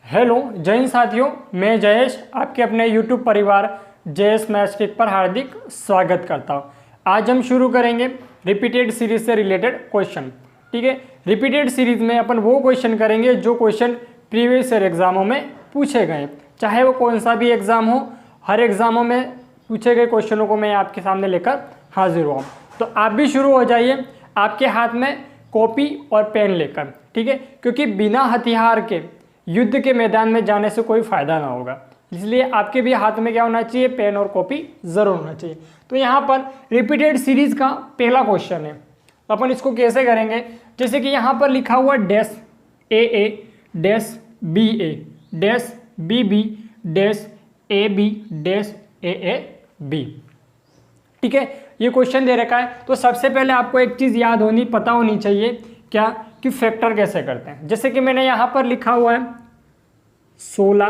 Hello जय हिंद साथियों, मैं जयेश आपके अपने YouTube परिवार जयेश मैथ्स ट्रिक पर हार्दिक स्वागत करता हूं। आज हम शुरू करेंगे रिपीटेड सीरीज से रिलेटेड क्वेश्चन। ठीक है, रिपीटेड सीरीज में अपन वो क्वेश्चन करेंगे जो क्वेश्चन प्रीवियस ईयर एग्जामों में पूछे गए, चाहे वो कौन सा भी एग्जाम हो। हर एग्जामों में पूछे गए क्वेश्चनों को मैं आपके सामने लेकर हाजिर हुआ। तो आप भी शुरू हो जाइए आपके हाथ में कॉपी और पेन लेकर। ठीक है, क्योंकि बिना हथियार के युद्ध के मैदान में जाने से कोई फायदा ना होगा, इसलिए आपके भी हाथ में क्या होना चाहिए, पेन और कॉपी जरूर होना चाहिए। तो यहाँ पर रिपीटेड सीरीज का पहला क्वेश्चन है, अपन इसको कैसे करेंगे। जैसे कि यहाँ पर लिखा हुआ dash A dash B dash B dash A dash A B. ठीक है, ये क्वेश्चन दे रखा है। तो सबसे पहले आपको एक चीज़ याद होनी, पता होनी चाहिए, क्या कि फैक्टर कैसे करते हैं। जैसे कि मैंने यहाँ पर लिखा हुआ है 16,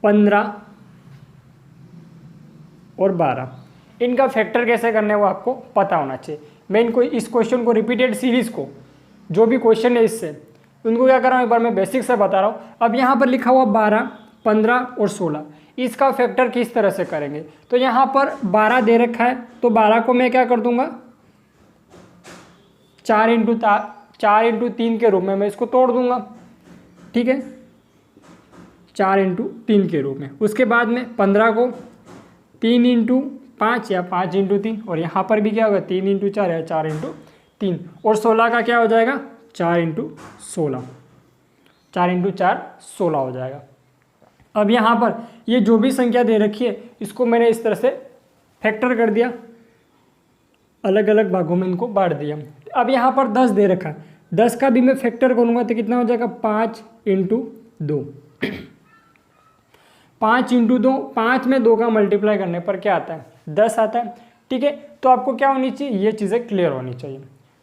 15 और 12, इनका फैक्टर कैसे करने वो आपको पता होना चाहिए। मैं इनको इस क्वेश्चन को रिपीटेड सीरीज को जो भी क्वेश्चन है इससे उनको क्या कर रहा हूँ, एक बार मैं बेसिक से बता रहा हूँ। अब यहाँ पर लिखा हुआ 12, 15 और 16, इसका फैक्टर किस तरह से करेंगे। तो यहाँ पर 12 दे रखा है, तो 12 को मैं क्या कर दूंगा, 4 इंटू 3 के रूप में मैं इसको तोड़ दूंगा। ठीक है, 4 इंटू 3 के रूप में। उसके बाद में 15 को 3 इंटू 5 या 5 इंटू 3, और यहाँ पर भी क्या होगा 3 इंटू 4 या 4 इंटू 3। और 16 का क्या हो जाएगा, 4 इंटू 16, 4 इंटू 4 16 हो जाएगा। अब यहाँ पर ये जो भी संख्या दे रखी है इसको मैंने इस तरह से फैक्टर कर दिया, अलग अलग भागों में इनको बांट दिया। अब यहाँ पर 10 दे रखा है, 10 का भी मैं फैक्टर करूँगा तो कितना हो जाएगा, 5 इंटू 2, 5 इंटू 2, 5 में 2 का मल्टीप्लाई करने पर क्या आता है, 10 आता है। ठीक है, तो आपको क्या होनी चाहिए, ये चीज़ें क्लियर होनी चाहिए।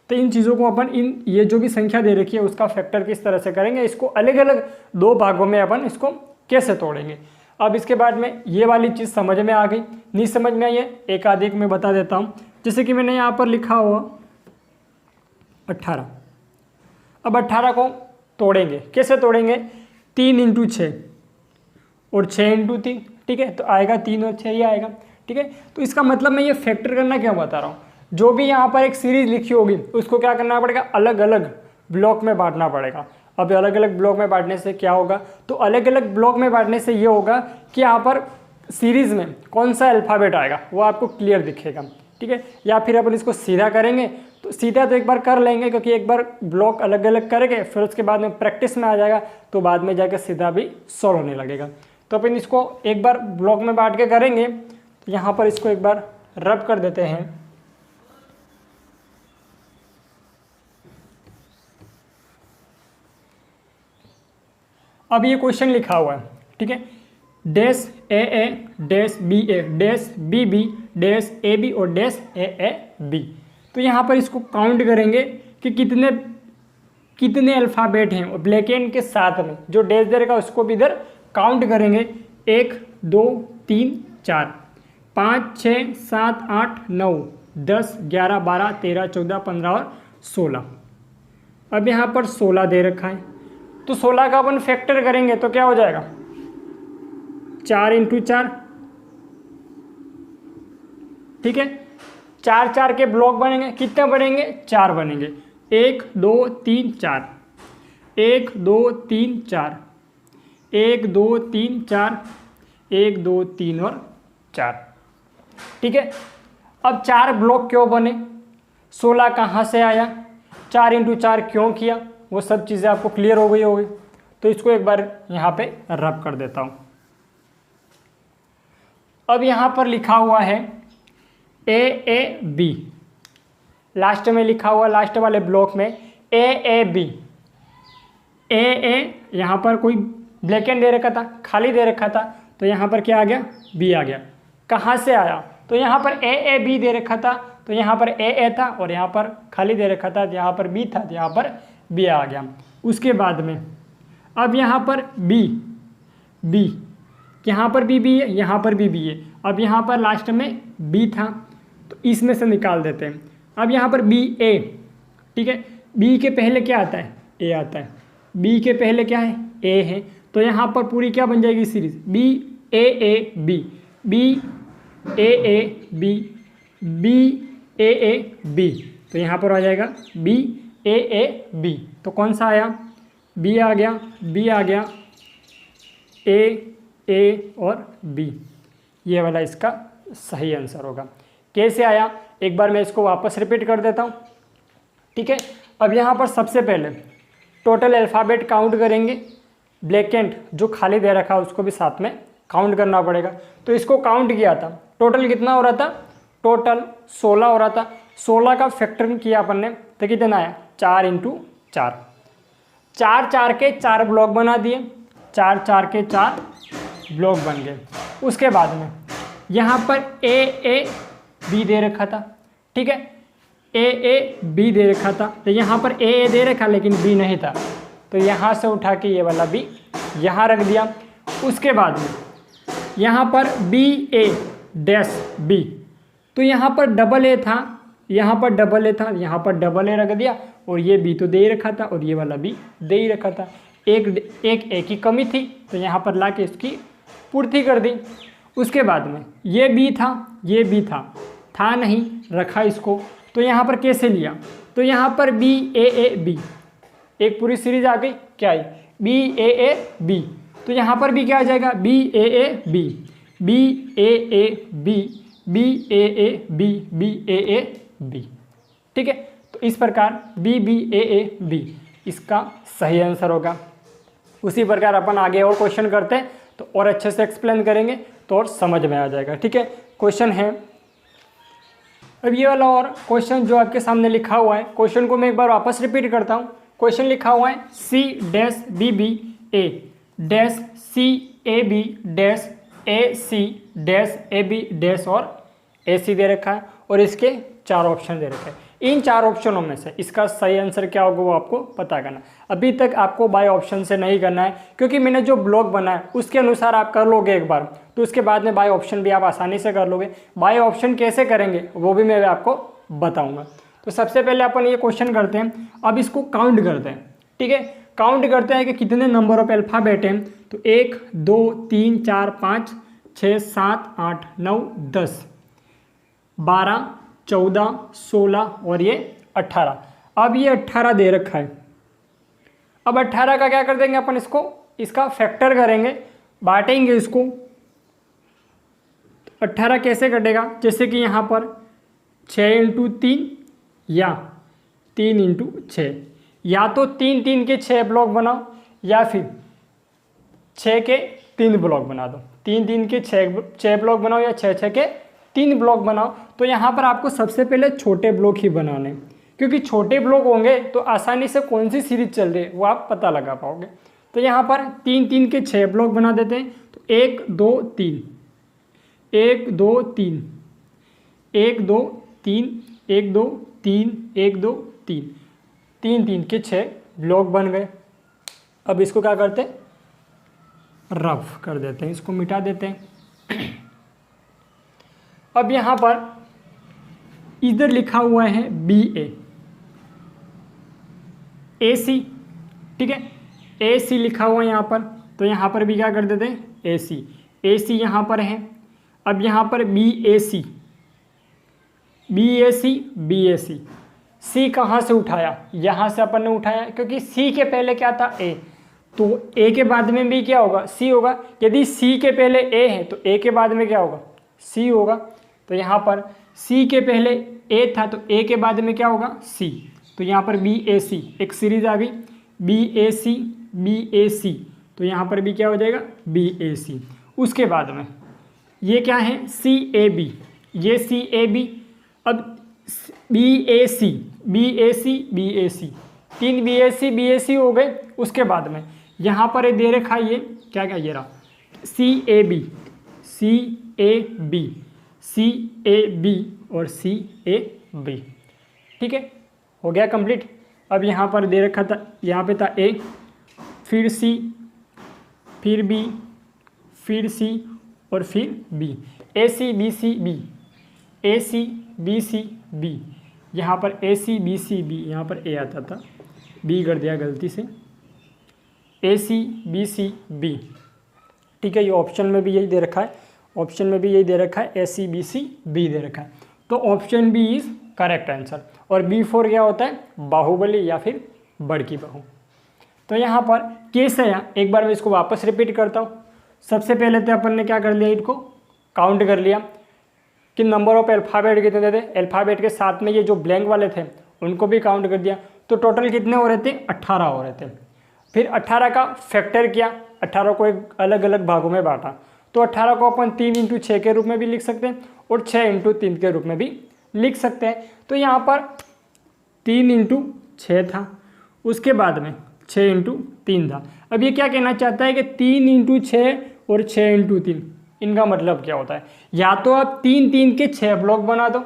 तो इन चीज़ों को अपन ये जो भी संख्या दे रखी है उसका फैक्टर किस तरह से करेंगे, इसको अलग अलग 2 भागों में अपन इसको कैसे तोड़ेंगे। अब इसके बाद में ये वाली चीज़ समझ में आ गई, नहीं समझ में आई है एक आधे को मैं बता देता हूँ। जैसे कि मैंने यहाँ पर लिखा हुआ 18। अब 18 को तोड़ेंगे, कैसे तोड़ेंगे, 3 इंटू 6 और 6 इंटू 3। ठीक है, तो आएगा 3 और 6 ही आएगा। ठीक है, तो इसका मतलब मैं ये फैक्टर करना क्यों बता रहा हूँ, जो भी यहाँ पर एक सीरीज लिखी होगी उसको क्या करना पड़ेगा, अलग अलग ब्लॉक में बांटना पड़ेगा। अब अलग अलग ब्लॉक में बांटने से क्या होगा, तो अलग अलग ब्लॉक में बांटने से ये होगा कि यहाँ पर सीरीज में कौन सा अल्फ़ाबेट आएगा वो आपको क्लियर दिखेगा। ठीक है, या फिर अपन इसको सीधा करेंगे, तो सीधा तो एक बार कर लेंगे क्योंकि एक बार ब्लॉक अलग अलग करेंगे, फिर उसके बाद में प्रैक्टिस में आ जाएगा तो बाद में जाकर सीधा भी सॉल्व होने लगेगा। तो अपन इसको एक बार ब्लॉक में बांट के करेंगे, तो यहाँ पर इसको एक बार रब कर देते हैं। अब ये क्वेश्चन लिखा हुआ है, ठीक है, dash A dash B dash B dash A B और डैश ए बी। तो यहाँ पर इसको काउंट करेंगे कि कितने अल्फ़ाबेट हैं, और ब्लैक एंड के साथ में जो डैश दे रखा उसको भी इधर काउंट करेंगे। 1 2 3 4 5 6 7 8 9 10 11 12 13 14 15 और 16। अब यहाँ पर 16 दे रखा है, तो 16 का अपन फैक्टर करेंगे तो क्या हो जाएगा, 4 इंटू 4। ठीक है, 4 4 के ब्लॉक बनेंगे, कितने बनेंगे, 4 बनेंगे। 1 2 3 4, 1 2 3 4, 1 2 3 4, 1 2 3 और 4। ठीक है, अब 4 ब्लॉक क्यों बने, 16 कहाँ से आया, 4 इंटू 4 क्यों किया, वो सब चीज़ें आपको क्लियर हो गई होगी। तो इसको एक बार यहाँ पे रब कर देता हूँ। अब यहाँ पर लिखा हुआ है ए बी, लास्ट में लिखा हुआ, लास्ट वाले ब्लॉक में ए बी। यहाँ पर कोई ब्लैक एंड दे रखा था, खाली दे रखा था, तो यहाँ पर क्या आ गया, बी आ गया। कहाँ से आया, तो यहाँ पर ए बी दे रखा था, तो यहाँ पर ए था, और यहाँ पर खाली दे रखा था, यहाँ पर बी था, तो यहाँ पर बी आ गया। उसके बाद में अब यहाँ पर बी, यहाँ पर बी है, यहाँ पर बी है। अब यहाँ पर लास्ट में बी था, तो इसमें से निकाल देते हैं। अब यहाँ पर बी ए, ठीक है, बी के पहले क्या आता है, ए आता है, बी के पहले क्या है, ए है, तो यहाँ पर पूरी क्या बन जाएगी series, B A B, B A B, B A B, तो यहाँ पर आ जाएगा बी ए बी। तो कौन सा आया, बी आ गया, बी आ गया, ए और बी, ये वाला इसका सही आंसर होगा। कैसे आया, एक बार मैं इसको वापस रिपीट कर देता हूँ, ठीक है। अब यहाँ पर सबसे पहले टोटल अल्फ़ाबेट काउंट करेंगे, ब्लैकेंट जो खाली दे रखा है उसको भी साथ में काउंट करना पड़ेगा। तो इसको काउंट किया था, टोटल कितना हो रहा था, टोटल 16 हो रहा था। 16 का फैक्टरिंग किया अपन ने तो कितना आया, 4 × 4, 4 4 के 4 ब्लॉक बना दिए, 4 4 के 4 ब्लॉक बन गए। उसके बाद में यहाँ पर ए बी दे रखा था, ठीक है, ए बी दे रखा था, तो यहाँ पर ए दे रखा लेकिन बी नहीं था, तो यहाँ से उठा के ये वाला बी यहाँ रख दिया। उसके बाद में यहाँ पर बी ए डैश बी, तो यहाँ पर डबल ए था, यहाँ पर डबल ए था, यहाँ पर डबल ए रख दिया, और ये बी तो दे ही रखा था और ये वाला बी दे ही रखा था। एक ए की कमी थी तो यहाँ पर ला के इसकी पूर्ति कर दी। उसके बाद में ये बी था, ये बी था नहीं, रखा इसको, तो यहाँ पर कैसे लिया, तो यहाँ पर बी ए बी, एक पूरी सीरीज आ गई, क्या आई, बी ए बी, तो यहाँ पर भी क्या आ जाएगा, B A B, B A B, B A B, B A B, ठीक है। तो इस प्रकार बी ए बी इसका सही आंसर होगा। उसी प्रकार अपन आगे और क्वेश्चन करते हैं तो और अच्छे से एक्सप्लेन करेंगे तो और समझ में आ जाएगा, ठीक है। क्वेश्चन है अब ये वाला, और क्वेश्चन जो आपके सामने लिखा हुआ है, क्वेश्चन को मैं एक बार वापस रिपीट करता हूँ। क्वेश्चन लिखा हुआ है C dash B B A dash C A B dash A C dash A B dash और ए सी दे रखा है, और इसके 4 ऑप्शन दे रखे हैं। इन 4 ऑप्शनों में से इसका सही आंसर क्या होगा वो आपको पता करना। अभी तक आपको बाय ऑप्शन से नहीं करना है, क्योंकि मैंने जो ब्लॉक बनाया है उसके अनुसार आप कर लोगे एक बार, तो उसके बाद में बाय ऑप्शन भी आप आसानी से कर लोगे। बाय ऑप्शन कैसे करेंगे वो भी मैं आपको बताऊंगा। तो सबसे पहले अपन ये क्वेश्चन करते हैं, अब इसको काउंट करते हैं, ठीक है। काउंट करते हैं कि कितने नंबर ऑफ अल्फ़ाबेट हैं, तो 1 2 3 4 5 6 7 8 9 10 12 14 16 और ये 18। अब ये 18 दे रखा है। अब 18 का क्या कर देंगे अपन, इसका फैक्टर करेंगे, बांटेंगे इसको। 18 कैसे कटेगा, जैसे कि यहाँ पर 6 × 3 या 3 × 6, या तो 3 3 के 6 ब्लॉक बनाओ या फिर 6 के 3 ब्लॉक बना दो। 3 3 के 6 ब्लॉक बनाओ या 6 6 के 3 ब्लॉक बनाओ। तो यहाँ पर आपको सबसे पहले छोटे ब्लॉक ही बनाने, क्योंकि छोटे ब्लॉक होंगे तो आसानी से कौन सी सीरीज चल रही है वो आप पता लगा पाओगे। तो यहाँ पर 3 3 के 6 ब्लॉक बना देते हैं। तो 1 2 3 1 2 3 1 2 3 1 2 3 1 2 3 3 3 के 6 ब्लॉक बन गए। अब इसको क्या करते हैं, रफ कर देते हैं, इसको मिटा देते हैं। अब यहाँ पर इधर लिखा हुआ है बी ए सी, ठीक है, ए सी लिखा हुआ है यहाँ पर, तो यहाँ पर भी क्या कर देते हैं, ए सी यहाँ पर है। अब यहाँ पर बी ए सी सी कहाँ से उठाया, यहाँ से अपन ने उठाया, क्योंकि सी के पहले क्या था, ए, तो ए के बाद में भी क्या होगा, सी होगा। यदि सी के पहले ए है तो ए के बाद में क्या होगा, सी होगा। तो यहाँ पर सी के पहले ए था तो ए के बाद में क्या होगा, सी। तो यहाँ पर बी ए सी एक सीरीज आ गई, बी ए सी, तो यहाँ पर भी क्या हो जाएगा, बी ए सी। उसके बाद में ये क्या है, सी ए बी, ये सी ए बी। अब B A C 3 B A सी हो गए। उसके बाद में यहाँ पर ये दे रखा, ये क्या क्या, ये रहा सी ए बी और सी ए बी, ठीक है, हो गया कंप्लीट। अब यहाँ पर दे रखा था, यहाँ पे था ए, फिर सी, फिर बी, फिर सी और फिर B, A C B C B, A C B C B, यहाँ पर ए सी बी सी बी, यहाँ पर ए आता था, बी कर दिया गलती से, ACBCB, ठीक है। ये ऑप्शन में भी यही दे रखा है, ऑप्शन में भी यही दे रखा है, ACBCB दे रखा है। तो option B is correct answer. और B4 क्या होता है? बाहुबली या फिर बड़की बहू। तो यहाँ पर कैसे है, एक बार मैं इसको वापस रिपीट करता हूँ। सबसे पहले तो अपन ने क्या कर लिया, इनको काउंट कर लिया कि नंबर ऑफ अल्फ़ाबेट कितने थे। अल्फ़ाबेट के साथ में ये जो ब्लैंक वाले थे उनको भी काउंट कर दिया। तो टोटल कितने हो रहे थे? 18 हो रहे थे। फिर 18 का फैक्टर किया, 18 को एक अलग अलग भागों में बांटा। तो 18 को अपन 3 × 6 के रूप में भी लिख सकते हैं और 6 × 3 के रूप में भी लिख सकते हैं। तो यहाँ पर 3 × 6 था, उसके बाद में 6 × 3 था। अब ये क्या कहना चाहता है कि 3 × 6 और 6 × 3, इनका मतलब क्या होता है? या तो आप 3 के 6 ब्लॉक बना दो,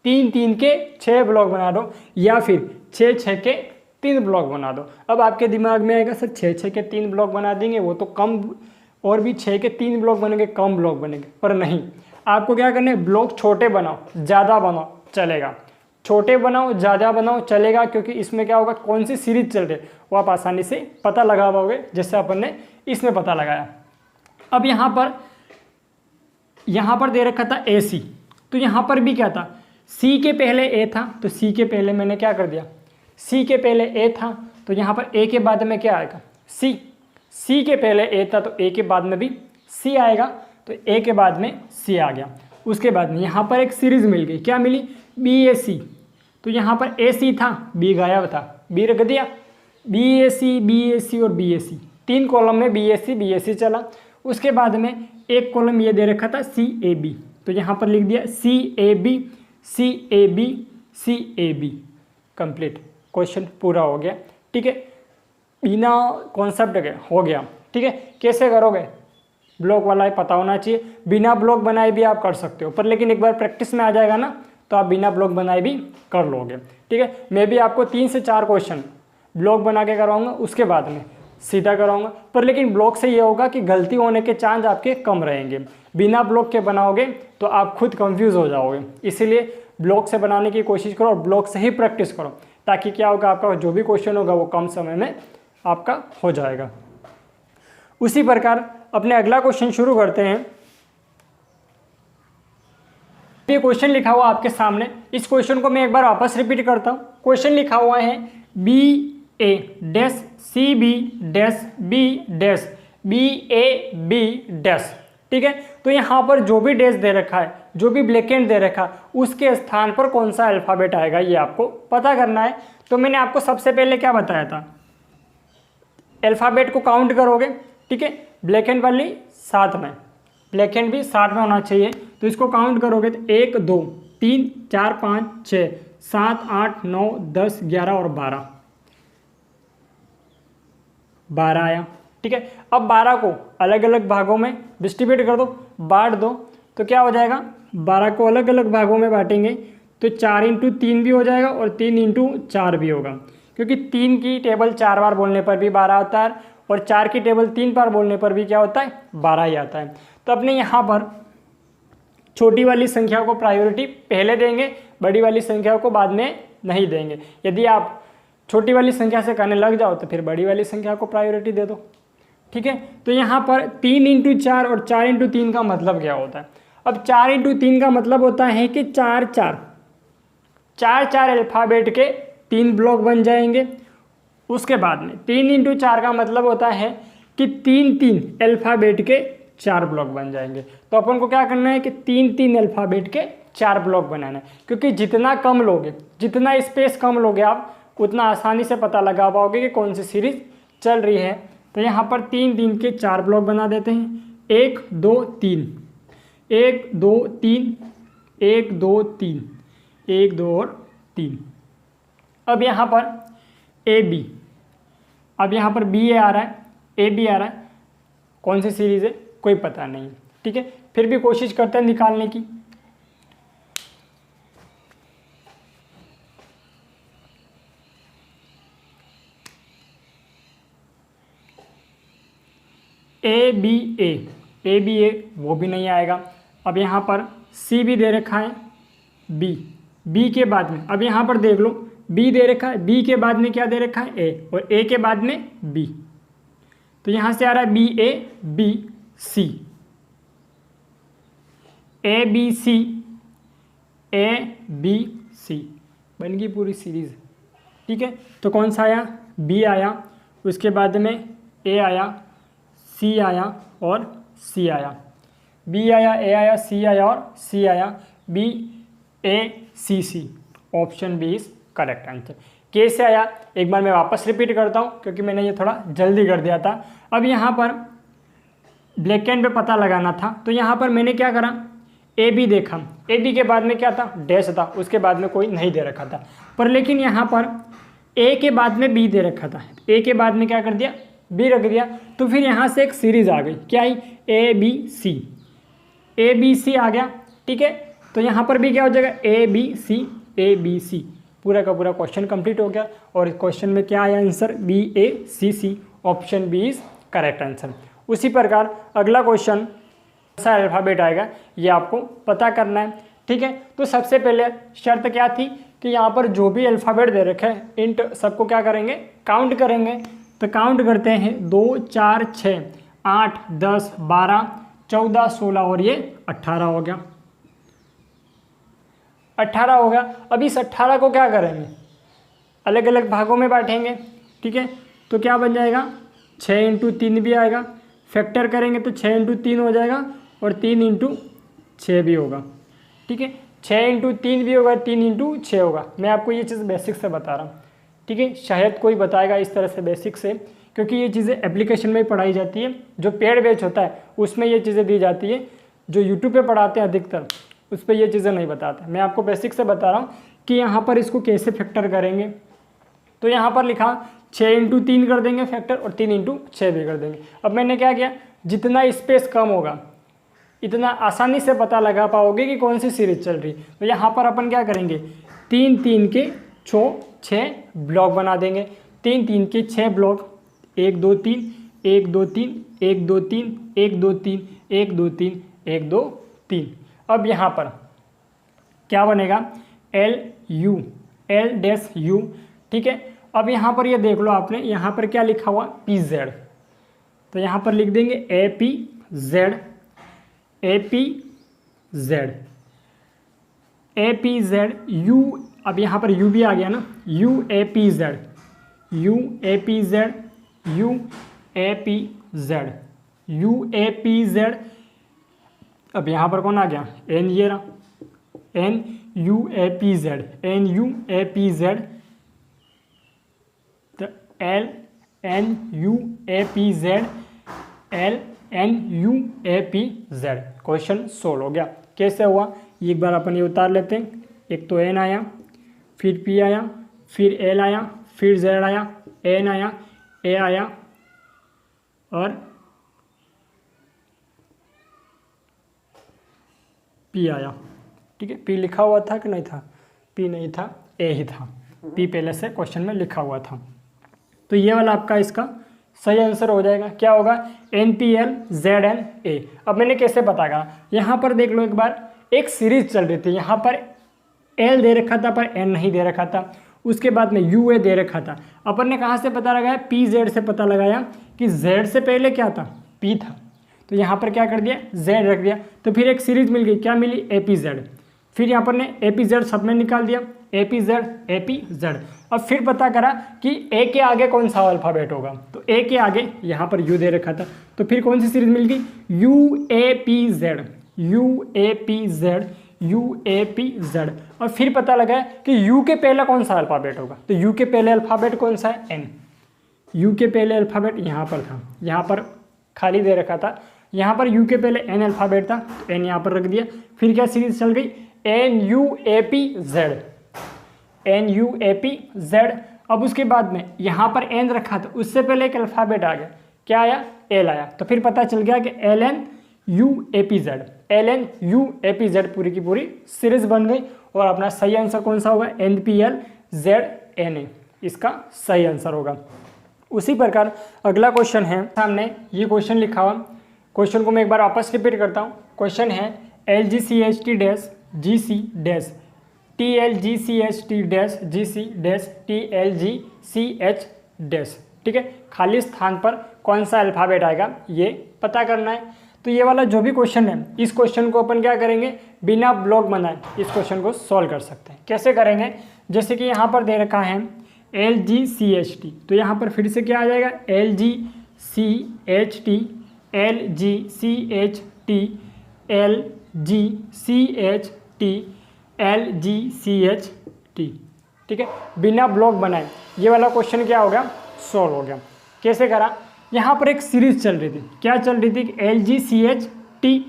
3 के 6 ब्लॉक बना दो, या फिर 6 के 3 ब्लॉक बना दो। अब आपके दिमाग में आएगा सर 6 के 3 ब्लॉक बना देंगे वो तो कम, और भी 6 के 3 ब्लॉक बनेंगे, कम ब्लॉक बनेंगे। पर नहीं, आपको क्या करना है, ब्लॉक छोटे बनाओ, ज़्यादा बनाओ, चलेगा। छोटे बनाओ, ज़्यादा बनाओ, चलेगा, क्योंकि इसमें क्या होगा, कौन सी सीरीज चल रही है वो आप आसानी से पता लगा पाओगे, जैसे अपन ने इसमें पता लगाया। अब यहाँ पर दे रखा था AC, तो यहाँ पर भी क्या था, C के पहले A था, तो C के पहले मैंने क्या कर दिया, C के पहले A था, तो यहाँ पर A के बाद में क्या आएगा, C। C के पहले A था तो A के बाद में भी C आएगा, तो A के बाद में C आ गया। उसके बाद में यहाँ पर एक सीरीज मिल गई, क्या मिली, BAC। तो यहाँ पर AC था, B गायब था, B रख दिया, BAC और BAC, 3 कॉलम में BAC चला। उसके बाद में एक कॉलम ये दे रखा था CAB, तो यहाँ पर लिख दिया CAB, कंप्लीट, क्वेश्चन पूरा हो गया। ठीक है, बिना कॉन्सेप्ट के हो गया। ठीक है, कैसे करोगे, ब्लॉक वाला ही पता होना चाहिए। बिना ब्लॉक बनाए भी आप कर सकते हो, पर लेकिन एक बार प्रैक्टिस में आ जाएगा ना तो आप बिना ब्लॉक बनाए भी कर लोगे। ठीक है, मैं भी आपको 3 से 4 क्वेश्चन ब्लॉक बना के करवाऊंगा, उसके बाद में सीधा कराऊंगा। पर लेकिन ब्लॉक से ये होगा कि गलती होने के चांस आपके कम रहेंगे। बिना ब्लॉक के बनाओगे तो आप खुद कंफ्यूज हो जाओगे, इसीलिए ब्लॉक से बनाने की कोशिश करो और ब्लॉक से ही प्रैक्टिस करो, ताकि क्या होगा, आपका जो भी क्वेश्चन होगा वो कम समय में आपका हो जाएगा। उसी प्रकार अपने अगला क्वेश्चन शुरू करते हैं। ये क्वेश्चन लिखा हुआ आपके सामने, इस क्वेश्चन को मैं एक बार वापस रिपीट करता हूँ। क्वेश्चन लिखा हुआ है BA-CB-B-BAB-। ठीक है, तो यहाँ पर जो भी डैश दे रखा है, जो भी ब्लैक एंड दे रखा है, उसके स्थान पर कौन सा अल्फ़ाबेट आएगा ये आपको पता करना है। तो मैंने आपको सबसे पहले क्या बताया था, अल्फ़ाबेट को काउंट करोगे। ठीक है, ब्लैक एंड वाली साथ में, ब्लैक एंड भी साथ में होना चाहिए, तो इसको काउंट करोगे तो 1 2 3 4 5 6 7 8 9 10 11 और 12 आया। ठीक है, अब 12 को अलग अलग भागों में डिस्ट्रीब्यूट कर दो, बांट दो, तो क्या हो जाएगा, 12 को अलग अलग भागों में बांटेंगे तो 4 × 3 भी हो जाएगा और 3 × 4 भी होगा, क्योंकि 3 की टेबल 4 बार बोलने पर भी 12 होता है और 4 की टेबल 3 बार बोलने पर भी क्या होता है, 12 ही आता है। तो अपने यहाँ पर छोटी वाली संख्या को प्रायोरिटी पहले देंगे, बड़ी वाली संख्या को बाद में नहीं देंगे। यदि आप छोटी वाली संख्या से करने लग जाओ तो फिर बड़ी वाली संख्या को प्रायोरिटी दे दो। ठीक है, तो यहाँ पर 3 × 4 और 4 × 3 का मतलब क्या होता है। अब 4 × 3 का मतलब होता है कि 4 अल्फ़ाबेट के 3 ब्लॉक बन जाएंगे। उसके बाद में 3 × 4 का मतलब होता है कि 3 अल्फ़ाबेट के 4 ब्लॉक बन जाएंगे। तो अपन को क्या करना है कि 3 अल्फ़ाबेट के 4 ब्लॉक बनाना है, क्योंकि जितना कम लोगे, जितना स्पेस कम लोगे आप, उतना आसानी से पता लगा पाओगे कि कौन सी सीरीज चल रही है। तो यहाँ पर 3 के 4 ब्लॉक बना देते हैं, 1 2 3 1 2 3 1 2 3 1 2 और 3। अब यहाँ पर AB, अब यहाँ पर BA आ रहा है, AB आ रहा है, कौन सी सीरीज़ है कोई पता नहीं। ठीक है, फिर भी कोशिश करते हैं निकालने की। ABA वो भी नहीं आएगा। अब यहाँ पर C भी दे रखा है, B के बाद में, अब यहाँ पर देख लो B दे रखा है, B के बाद में क्या दे रखा है A, और A के बाद में B। तो यहाँ से आ रहा है B A B C, A B C, A B C, बन गई पूरी सीरीज। ठीक है, तो कौन सा आया, बी आया, उसके बाद में ए आया, सी आया और सी आया, बी आया, ए आया, सी आया और सी आया, B A C C, option B is correct answer. कैसे आया एक बार मैं वापस रिपीट करता हूँ क्योंकि मैंने ये थोड़ा जल्दी कर दिया था। अब यहाँ पर ब्लैक एंड पे पता लगाना था, तो यहाँ पर मैंने क्या करा, ए बी देखा, ए बी के बाद में क्या था, डैश था, उसके बाद में कोई नहीं दे रखा था, पर लेकिन यहाँ पर ए के बाद में बी दे रखा था, ए के बाद में क्या कर दिया, बी रख दिया, तो फिर यहाँ से एक सीरीज आ गई, क्या आई, ए बी सी, ए बी सी आ गया। ठीक है, तो यहाँ पर भी क्या हो जाएगा, ए बी सी, ए बी सी, पूरा का पूरा क्वेश्चन कंप्लीट हो गया। और क्वेश्चन में क्या आया answer, B A C C, option B is correct answer. उसी प्रकार अगला क्वेश्चन सा अल्फ़ाबेट आएगा, ये आपको पता करना है। ठीक है, तो सबसे पहले शर्त क्या थी कि यहाँ पर जो भी अल्फ़ाबेट दे रखे हैं इंट सबको क्या करेंगे, काउंट करेंगे। तो काउंट करते हैं, 2 4 6 8 10 12 14 16 और ये 18 हो गया, 18 हो गया। अब इस 18 को क्या करेंगे, अलग अलग भागों में बांटेंगे। ठीक है, तो क्या बन जाएगा, 6 इंटू 3 भी आएगा, फैक्टर करेंगे तो 6 इंटू 3 हो जाएगा और 3 इंटू 6 भी होगा। ठीक है, 6 इंटू 3 भी होगा, 3 इंटू 6 होगा। मैं आपको ये चीज़ बेसिक से बता रहा हूँ। ठीक है, शायद कोई बताएगा इस तरह से बेसिक से, क्योंकि ये चीज़ें एप्लीकेशन में ही पढ़ाई जाती है, जो पेड बैच होता है उसमें ये चीज़ें दी जाती है, जो यूट्यूब पे पढ़ाते हैं अधिकतर उस पर ये चीज़ें नहीं बताते। मैं आपको बेसिक से बता रहा हूँ कि यहाँ पर इसको कैसे फैक्टर करेंगे। तो यहाँ पर लिखा 6 इंटू 3 कर देंगे फैक्टर और 3 इंटू 6 भी कर देंगे। अब मैंने क्या किया, जितना स्पेस कम होगा इतना आसानी से पता लगा पाओगे कि कौन सी सीरीज चल रही। तो यहाँ पर अपन क्या करेंगे, 3 3 के 6 ब्लॉक बना देंगे, 3 3 के 6 ब्लॉक, 1 2 3 1 2 3 1 2 3 1 2 3 1 2 3 1 2 3। अब यहाँ पर क्या बनेगा, L U, L dash you. ठीक है, अब यहाँ पर ये देख लो आपने, यहाँ पर क्या लिखा हुआ, पी जेड, तो यहाँ पर लिख देंगे A P Z, A P Z, A P Z U. अब यहाँ पर यू भी आ गया ना, U A P Z, U A P Z, U A P Z, U A P Z. अब यहाँ पर कौन आ गया, एन, ये रहा, N U A P Z, N U A P Z, तो L N U A P Z, L N U A P Z. Question solve हो गया। कैसे हुआ एक बार अपन ये उतार लेते हैं। एक तो एन आया, फिर पी आया, फिर एल आया, फिर जेड आया, एन आया, ए आया और पी आया। ठीक है, पी लिखा हुआ था कि नहीं था, पी नहीं था, ए ही था, पी पहले से क्वेश्चन में लिखा हुआ था। तो ये वाला आपका इसका सही आंसर हो जाएगा। क्या होगा, N P L Z N A. अब मैंने कैसे पता करा, यहाँ पर देख लो एक बार, एक सीरीज चल रही थी, यहाँ पर एल दे रखा था पर एन नहीं दे रखा था, उसके बाद में यू ए दे रखा था। अपन ने कहाँ से पता लगाया, पी जेड से पता लगाया कि जेड से पहले क्या था, पी था, तो यहाँ पर क्या कर दिया, जेड रख दिया, तो फिर एक सीरीज मिल गई, क्या मिली, ए पी जेड। फिर यहाँ पर ने ए पी जेड सब में निकाल दिया, ए P Z, A P Z. अब फिर पता करा कि ए के आगे कौन सा अल्फ़ाबेट होगा, तो ए के आगे यहाँ पर यू दे रखा था, तो फिर कौन सी सीरीज मिल गई, you A P Z, U A P Z, U A P Z. और फिर पता लगा कि यू के पहले कौन सा अल्फ़ाबेट होगा, तो यू के पहले अल्फ़ाबेट कौन सा है, एन। यू के पहले अल्फ़ाबेट यहाँ पर था, यहाँ पर खाली दे रखा था, यहाँ पर यू के पहले एन अल्फ़ाबेट था, तो एन यहाँ पर रख दिया। फिर क्या सीरीज चल गई, N U A P Z, N U A P Z. अब उसके बाद में यहाँ पर एन रखा था, उससे पहले एक अल्फ़ाबेट आ गया, क्या आया, एल आया, तो फिर पता चल गया कि L N U A P Z, L N U A P Z पूरी की पूरी सीरीज बन गई। और अपना सही आंसर कौन सा होगा, N P L Z N A, इसका सही आंसर होगा। उसी प्रकार अगला क्वेश्चन है सामने, ये क्वेश्चन लिखा हुआ, क्वेश्चन को मैं एक बार वापस रिपीट करता हूँ। क्वेश्चन है L G C H T dash G C dash T L G C H T dash G C dash T L G C H dash. ठीक है, खाली स्थान पर कौन सा अल्फ़ाबेट आएगा ये पता करना है। तो ये वाला जो भी क्वेश्चन है, इस क्वेश्चन को अपन क्या करेंगे, बिना ब्लॉक बनाए इस क्वेश्चन को सॉल्व कर सकते हैं। कैसे करेंगे, जैसे कि यहाँ पर दे रखा है LGCHT, तो यहाँ पर फिर से क्या आ जाएगा, LGCHT LGCHT LGCHT LGCHT, ठीक है, बिना ब्लॉक बनाए ये वाला क्वेश्चन क्या हो गया, सॉल्व हो गया। कैसे करा, यहाँ पर एक सीरीज चल रही थी, क्या चल रही थी, LGCHT,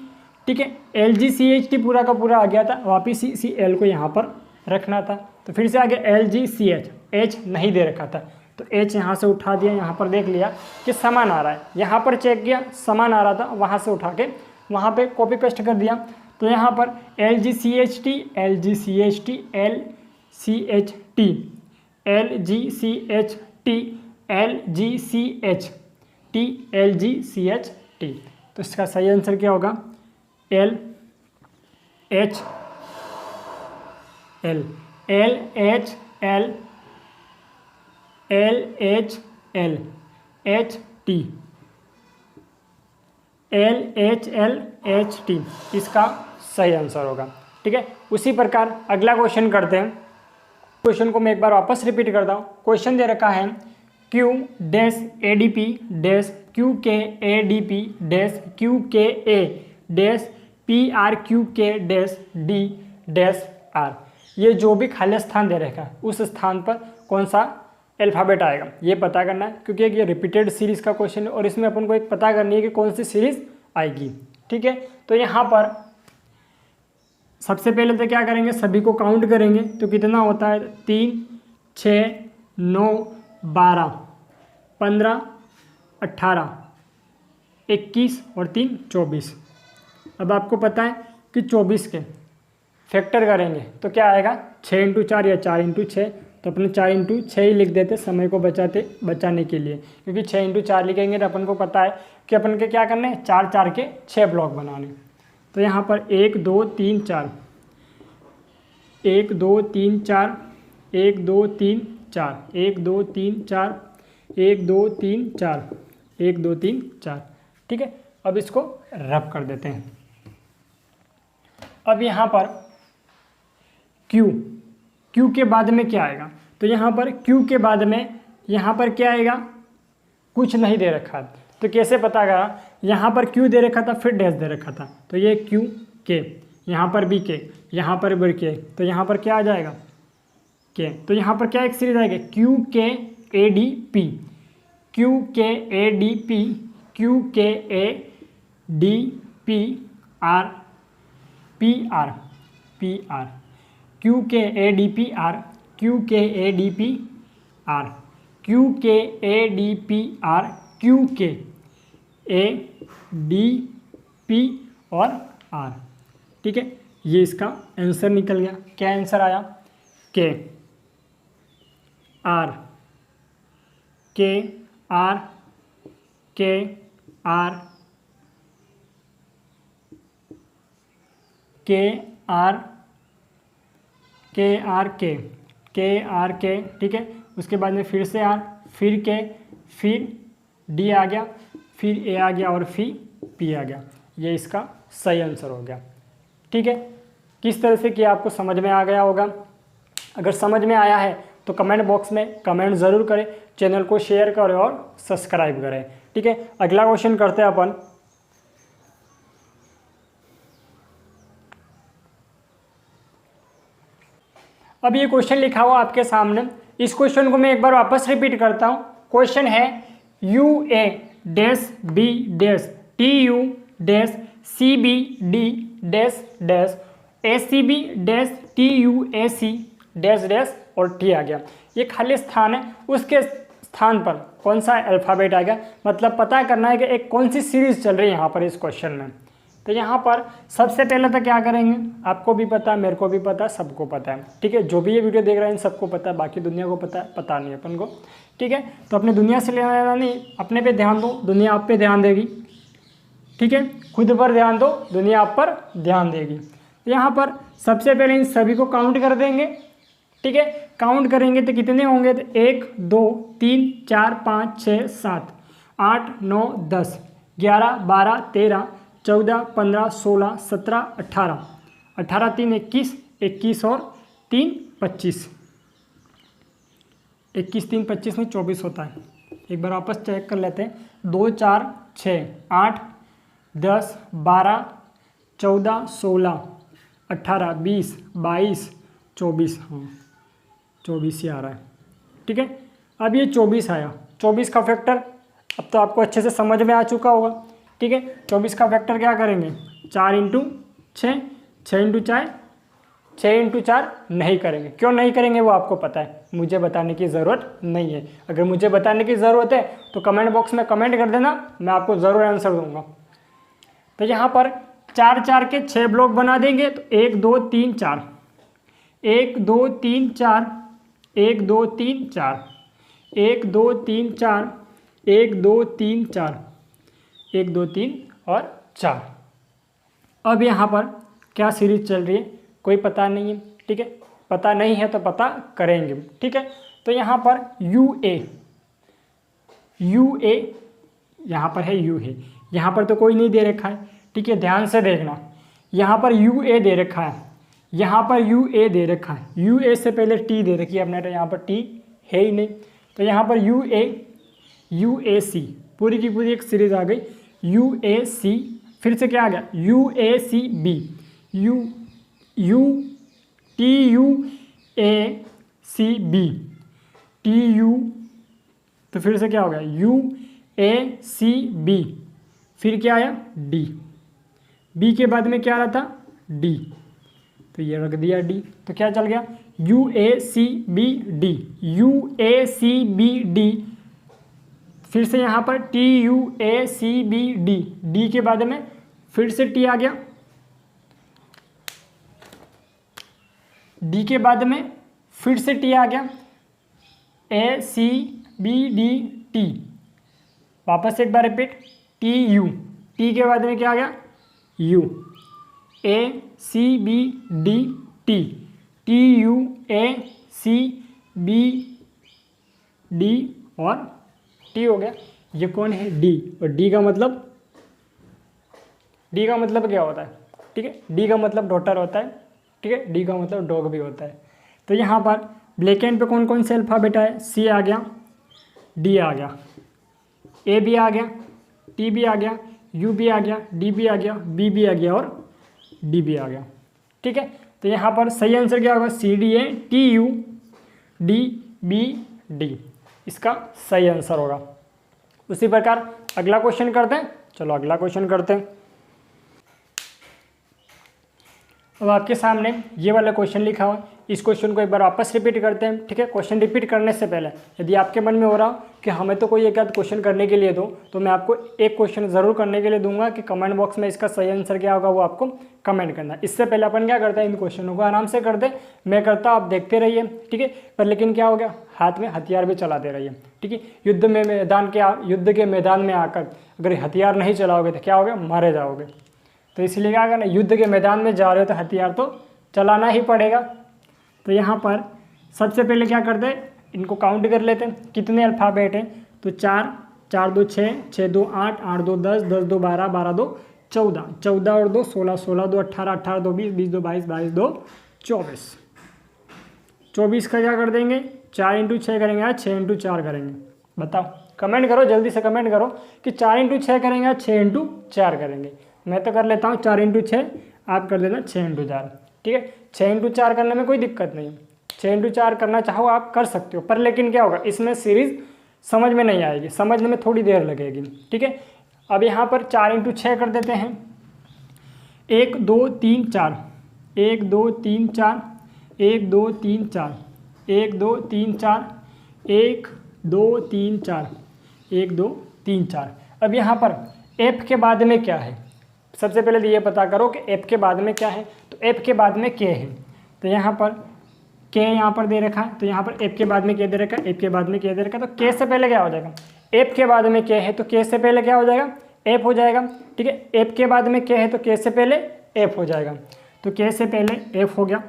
ठीक है, LGCHT पूरा का पूरा आ गया था, वापिस इसी L को यहाँ पर रखना था, तो फिर से आगे LGCH, H नहीं दे रखा था तो H यहाँ से उठा दिया, यहाँ पर देख लिया कि समान आ रहा है, यहाँ पर चेक किया समान आ रहा था, वहाँ से उठा के वहाँ पे कॉपी पेस्ट कर दिया। तो यहाँ पर LGCHT LGCHT LCHT LGCHT LGCHT LGCHT, तो इसका सही आंसर क्या होगा, LHL LHL LHL HT LHL HT इसका सही आंसर होगा। ठीक है, उसी प्रकार अगला क्वेश्चन करते हैं। क्वेश्चन को मैं एक बार वापस रिपीट करता हूँ। क्वेश्चन दे रखा है Q dash ADP dash QKADP dash QKA dash PRQK dash D dash R, ये जो भी खाली स्थान दे रखा है उस स्थान पर कौन सा अल्फ़ाबेट आएगा ये पता करना है, क्योंकि ये रिपीटेड सीरीज़ का क्वेश्चन है और इसमें अपन को एक पता करनी है कि कौन सी सीरीज़ आएगी। ठीक है, तो यहाँ पर सबसे पहले तो क्या करेंगे, सभी को काउंट करेंगे तो कितना होता है, 3 6 9 12 15 18 21 और 3 24। अब आपको पता है कि 24 के फैक्टर करेंगे तो क्या आएगा, 6 × 4 या 4 × 6, तो अपने 4 × 6 ही लिख देते समय को बचाने के लिए, क्योंकि 6 × 4 लिखेंगे तो अपन को पता है कि अपन के क्या करने हैं, 4 4 के 6 ब्लॉक बनाने। तो यहाँ पर 1 2 3 4 1 2 3 4 1 2 3 4 1 2 3 4 1 2 3 4 1 2 3 4। ठीक है, अब इसको रब कर देते हैं। अब यहाँ पर Q के बाद में क्या आएगा, तो यहाँ पर Q के बाद में यहाँ पर क्या आएगा, कुछ नहीं दे रखा है, तो कैसे पता करा, यहाँ पर Q दे रखा था फिर डैश दे रखा था, तो ये Q K, यहाँ पर भी K, यहाँ पर भी K, तो यहाँ पर क्या आ जाएगा K, तो यहाँ पर क्या एक सीरीज आएगी, QKADP QKADP QKADP R PR PR QKADP R QKADP R QKADP R QKADP और R। ठीक है, ये इसका आंसर निकल गया। क्या आंसर आया, K R K R K R K R K R K K R K। ठीक है, उसके बाद में फिर से R, फिर K, फिर D आ गया, फिर A आ गया और फिर P आ गया। ये इसका सही आंसर हो गया। ठीक है, किस तरह से किया आपको समझ में आ गया होगा। अगर समझ में आया है तो कमेंट बॉक्स में कमेंट ज़रूर करें, चैनल को शेयर करें और सब्सक्राइब करें। ठीक है, अगला क्वेश्चन करते हैं अपन। अब ये क्वेश्चन लिखा हुआ आपके सामने, इस क्वेश्चन को मैं एक बार वापस रिपीट करता हूँ। क्वेश्चन है UA dash B dash TU dash CB D dash dash ACB dash TUAC dash dash और T आ गया। ये खाली स्थान है, उसके स्थान पर कौन सा अल्फ़ाबेट आएगा, मतलब पता करना है कि एक कौन सी सीरीज़ चल रही है यहाँ पर इस क्वेश्चन में। तो यहाँ पर सबसे पहले तो क्या करेंगे, आपको भी पता है, मेरे को भी पता है, सबको पता है। ठीक है, जो भी ये वीडियो देख रहे हैं सबको पता है, बाकी दुनिया को पता नहीं है अपन को। ठीक है, तो अपने दुनिया से लेना नहीं, अपने पे ध्यान दो, दुनिया आप पे ध्यान देगी। ठीक है, खुद पर ध्यान दो, दुनिया आप पर ध्यान देगी। यहाँ पर सबसे पहले इन सभी को काउंट कर देंगे। ठीक है। काउंट करेंगे तो कितने होंगे, तो 1 2 3 4 5 6 7 8 9 10 11 12 13 14 15 16 17 18 18 3 21 21 और 3 25 21 3 25 में 24 होता है। एक बार वापस चेक कर लेते हैं। 2 4 6 8 10 12 14 16 18 20 22 24, हाँ 24 ही आ रहा है। ठीक है, अब ये 24 आया, 24 का फैक्टर अब तो आपको अच्छे से समझ में आ चुका होगा। ठीक है, 24 का फैक्टर क्या करेंगे, 4 इंटू 6, 6 इंटू 4, 6 इंटू 4 नहीं करेंगे। क्यों नहीं करेंगे वो आपको पता है, मुझे बताने की ज़रूरत नहीं है। अगर मुझे बताने की ज़रूरत है तो कमेंट बॉक्स में कमेंट कर देना, मैं आपको ज़रूर आंसर दूंगा। तो यहाँ पर 4 4 के 6 ब्लॉक बना देंगे, तो 1 2 3 4, 1 2 3 4, 1 2 3 4, 1 2 3 4, 1 2 3 4, 1 2 3 और 4। अब यहाँ पर क्या सीरीज चल रही है कोई पता नहीं है। ठीक है, पता नहीं है तो पता करेंगे। ठीक है, तो यहाँ पर यू ए यहाँ पर है, यू है, यहाँ पर तो कोई नहीं दे रखा है। ठीक है, ध्यान से देखना, यहाँ पर यू ए दे रखा है, यहाँ पर यू ए दे रखा है, यू ए से पहले टी दे रखी है अपने, तो यहाँ पर टी है ही नहीं। तो यहाँ पर यू ए सी पूरी की पूरी एक सीरीज आ गई। यू ए सी फिर से क्या आ गया, U A C B, U T U A C B, T U, तो फिर से क्या हो गया, यू ए सी बी, फिर क्या आया डी, बी के बाद में क्या आ रहा था डी, तो ये रख दिया डी, तो क्या चल गया U A C B D, U A C B D, फिर से यहाँ पर T U A C B D, D के बाद में फिर से टी आ गया, डी के बाद में फिर से टी आ गया, A C B D T, वापस एक बार रिपीट, टी यू, टी के बाद में क्या आ गया U, A C B D T, T U A C B D और टी हो गया। ये कौन है डी, और डी का मतलब क्या होता है, ठीक है, डी का मतलब डॉटर होता है। ठीक है, डी का मतलब डॉग भी होता है। तो यहाँ पर ब्लैक एंड पे कौन कौन से अल्फ़ाबेट आए, सी आ गया, डी आ गया, ए भी आ गया, टी भी आ गया, यू भी आ गया, डी भी आ गया, बी भी आ गया और डी भी आ गया। ठीक है, तो यहाँ पर सही आंसर क्या होगा, C D A T U D B D, इसका सही आंसर होगा। उसी प्रकार अगला क्वेश्चन करते हैं, चलो अगला क्वेश्चन करते हैं। अब आपके सामने ये वाला क्वेश्चन लिखा हुआ है, इस क्वेश्चन को एक बार वापस रिपीट करते हैं। ठीक है, क्वेश्चन रिपीट करने से पहले यदि आपके मन में हो रहा हो कि हमें तो कोई एक आध क्वेश्चन करने के लिए दो, तो मैं आपको एक क्वेश्चन ज़रूर करने के लिए दूंगा कि कमेंट बॉक्स में इसका सही आंसर क्या होगा वो आपको कमेंट करना। इससे पहले अपन क्या करते हैं, इन क्वेश्चनों को आराम से करते, मैं करता आप देखते रहिए। ठीक है, पर लेकिन क्या हो गया, हाथ में हथियार भी चलाते रहिए। ठीक है, युद्ध के मैदान में आकर अगर हथियार नहीं चलाओगे तो क्या होगा, मारे जाओगे। तो इसलिए क्या करना, युद्ध के मैदान में जा रहे हो तो हथियार तो चलाना ही पड़ेगा। तो यहाँ पर सबसे पहले क्या करते हैं, इनको काउंट कर लेते हैं कितने अल्फ़ाबेट हैं। तो 4 4 2 6 6 2 8 8 2 10 10 2 12 12 2 14 14 और 2 16 16 2 18 18 2 20 20 2 22 22 2 24 24 का क्या कर देंगे, 4 इंटू 6 करेंगे या 6 इंटू 4 करेंगे, बताओ, कमेंट करो, जल्दी से कमेंट करो कि 4 इंटू 6 करेंगे या 6 इंटू 4 करेंगे। मैं तो कर लेता हूँ 4 इंटू 6, आप कर देना 6 इंटू 4। ठीक है, 6 इंटू 4 करने में कोई दिक्कत नहीं है, 6 इंटू 4 करना चाहो आप कर सकते हो, पर लेकिन क्या होगा, इसमें सीरीज़ समझ में नहीं आएगी, समझने में थोड़ी देर लगेगी। ठीक है, अब यहाँ पर 4 इंटू 6 कर देते हैं, 1 2 3 4, 1 2 3 4, 1 2 3 4, 1 2 3 4, 1 2 3 4, 1 2 3 4। अब यहाँ पर एफ के बाद में क्या है, सबसे पहले तो ये पता करो कि एफ के बाद में क्या है। तो एफ के बाद में के है, तो यहाँ पर के यहाँ पर दे रखा है, तो यहाँ पर एफ के बाद में के दे रखा है, एफ के बाद में के दे रखा है, तो के से पहले क्या हो जाएगा, एफ के बाद में के है तो के से पहले क्या हो जाएगा, एफ हो जाएगा। ठीक है, एफ के बाद में के है तो के से पहले एफ हो जाएगा, तो के से पहले एफ हो गया।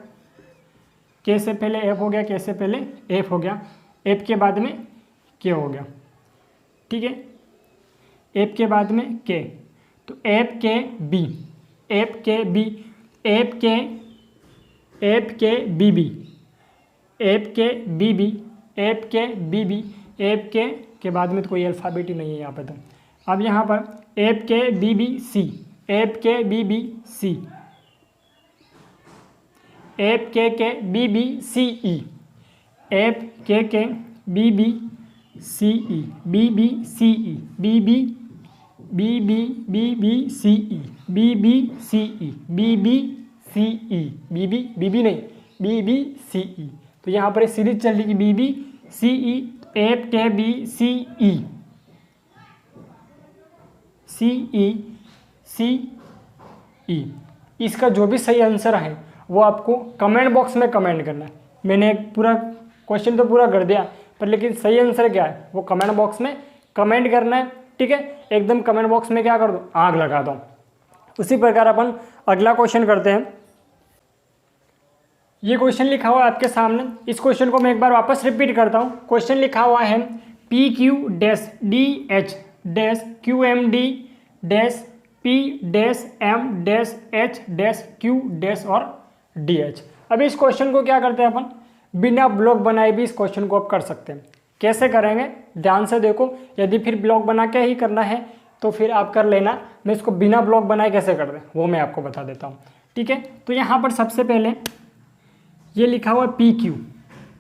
के से पहले एफ हो गया, के से पहले एफ हो गया, एफ के बाद में के हो गया, ठीक है, एफ के बाद में के, तो एफ के बी, एफ के बी, एफ के बी बी, एफ के बी बी, एफ के बी बी, एफ के बाद में तो कोई अल्फ़ाबेट ही नहीं है यहाँ पे। तो अब यहाँ पर एफ के बी बी सी, एफ के बी बी सी, एफ के बी बी सी ई, एफ के बी बी सी ई, बी बी सी ई, बी बी सी ई, बी बी सी ई, बी बी सी ई, बी बी नहीं, बी बी सी ई। तो यहाँ पर series चल रही है बी बी सी ई, F के बी सी ई, सी ई, सी ई। इसका जो भी सही आंसर है वो आपको कमेंट बॉक्स में कमेंट करना है। मैंने एक पूरा क्वेश्चन तो पूरा कर दिया, पर लेकिन सही आंसर क्या है वो कमेंट बॉक्स में कमेंट करना है, ठीक है। एकदम कमेंट बॉक्स में क्या कर दो, आग लगा दो। उसी प्रकार अपन अगला क्वेश्चन करते हैं। ये क्वेश्चन लिखा हुआ है आपके सामने, इस क्वेश्चन को मैं एक बार वापस रिपीट करता हूँ। क्वेश्चन लिखा हुआ है P Q dash D H dash Q M D dash P dash M dash H dash Q dash और डी एच। अभी इस क्वेश्चन को क्या करते हैं अपन, बिना ब्लॉक बनाए भी इस क्वेश्चन को आप कर सकते हैं। कैसे करेंगे ध्यान से देखो, यदि फिर ब्लॉक बना के ही करना है तो फिर आप कर लेना, मैं इसको बिना ब्लॉक बनाए कैसे कर दें वो मैं आपको बता देता हूँ, ठीक है। तो यहाँ पर सबसे पहले ये लिखा हुआ है पी क्यू,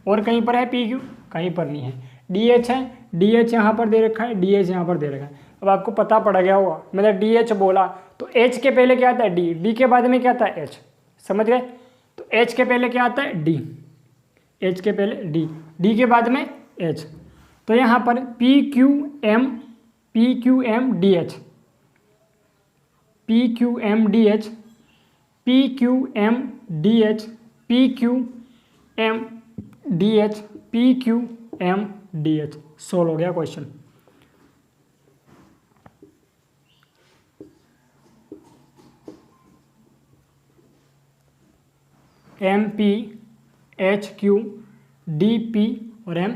और कहीं पर है पी क्यू, कहीं पर नहीं है। डी एच है, डी एच यहाँ पर दे रखा है, डी एच यहाँ पर दे रखा है। अब आपको पता पड़ गया होगा, मैंने डी एच बोला तो एच के पहले क्या आता है डी, डी के बाद में क्या आता है एच, समझ गए। तो एच के पहले क्या आता है डी, एच के पहले डी, डी के बाद में एच। तो यहाँ पर P Q M D H, P Q M D H, P Q M D H, P Q M D H, P Q M D H. Solve हो गया question. M P H Q D P और M,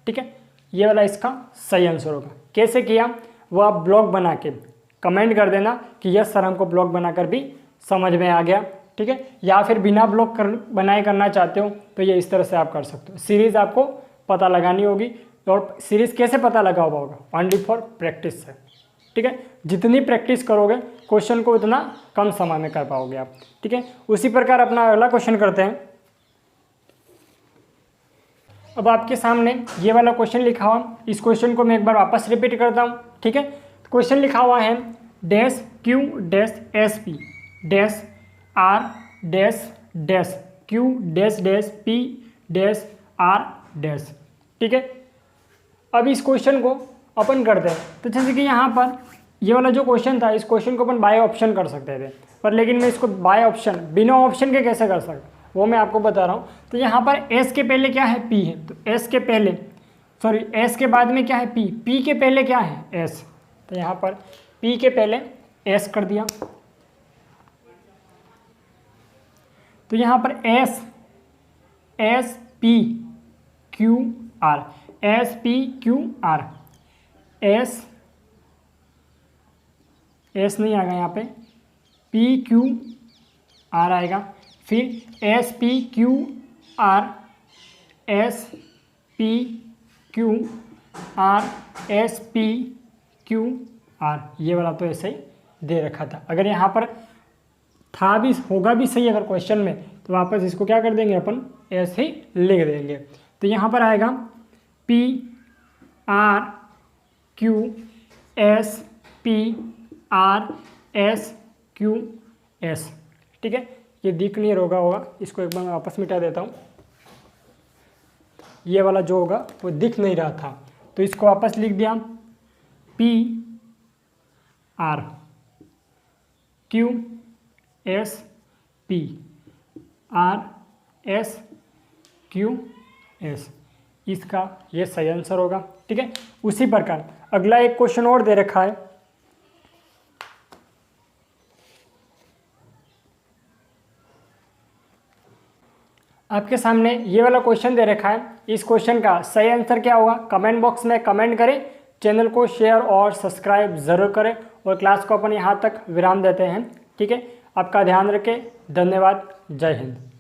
ठीक है। ये वाला इसका सही answer होगा। कैसे किया वो आप ब्लॉग बना के कमेंट कर देना कि यस सर हमको ब्लॉग बनाकर भी समझ में आ गया, ठीक है। या फिर बिना ब्लॉग बनाए करना चाहते हो तो ये इस तरह से आप कर सकते हो। सीरीज़ आपको पता लगानी होगी, और सीरीज़ कैसे पता लगा होगा, ओनली फॉर प्रैक्टिस है, ठीक है। जितनी प्रैक्टिस करोगे क्वेश्चन को उतना कम समय में कर पाओगे आप, ठीक है। उसी प्रकार अपना अगला क्वेश्चन करते हैं। अब आपके सामने ये वाला क्वेश्चन लिखा हुआ, इस क्वेश्चन को मैं एक बार वापस रिपीट करता हूँ, ठीक है। क्वेश्चन लिखा हुआ है dash Q dash S P dash R dash dash Q dash dash P dash R dash, ठीक है। अब इस क्वेश्चन को अपन करते हैं। तो जैसे कि यहाँ पर ये वाला जो क्वेश्चन था, इस क्वेश्चन को अपन बाय ऑप्शन कर सकते थे, पर लेकिन मैं इसको बाय ऑप्शन बिना ऑप्शन के कैसे कर सकता वो मैं आपको बता रहा हूँ। तो यहाँ पर एस के पहले क्या है पी है, तो एस के पहले सॉरी एस के बाद में क्या है पी, पी के पहले क्या है एस, तो यहाँ पर पी के पहले एस कर दिया। तो यहाँ पर S S P Q R, S P Q R, S S नहीं आएगा यहाँ पे, पी क्यू आर आएगा। फिर S P Q R, S P Q R, S P Q R, ये वाला तो ऐसे ही दे रखा था। अगर यहाँ पर था भी होगा भी सही अगर क्वेश्चन में, तो वापस इसको क्या कर देंगे अपन ऐसे ही लिख देंगे। तो यहाँ पर आएगा P R Q S P R S Q S, ठीक है। ये दिख नहीं होगा, इसको एक बार मैं वापस मिटा देता हूँ। ये वाला जो होगा वो दिख नहीं रहा था, तो इसको वापस लिख दिया P R Q S P R S Q S, इसका ये सही आंसर होगा, ठीक है। उसी प्रकार अगला एक क्वेश्चन और दे रखा है। आपके सामने ये वाला क्वेश्चन दे रखा है, इस क्वेश्चन का सही आंसर क्या होगा कमेंट बॉक्स में कमेंट करें। चैनल को शेयर और सब्सक्राइब ज़रूर करें और क्लास को अपन यहाँ तक विराम देते हैं। ठीक है, आपका ध्यान रखें। धन्यवाद। जय हिंद।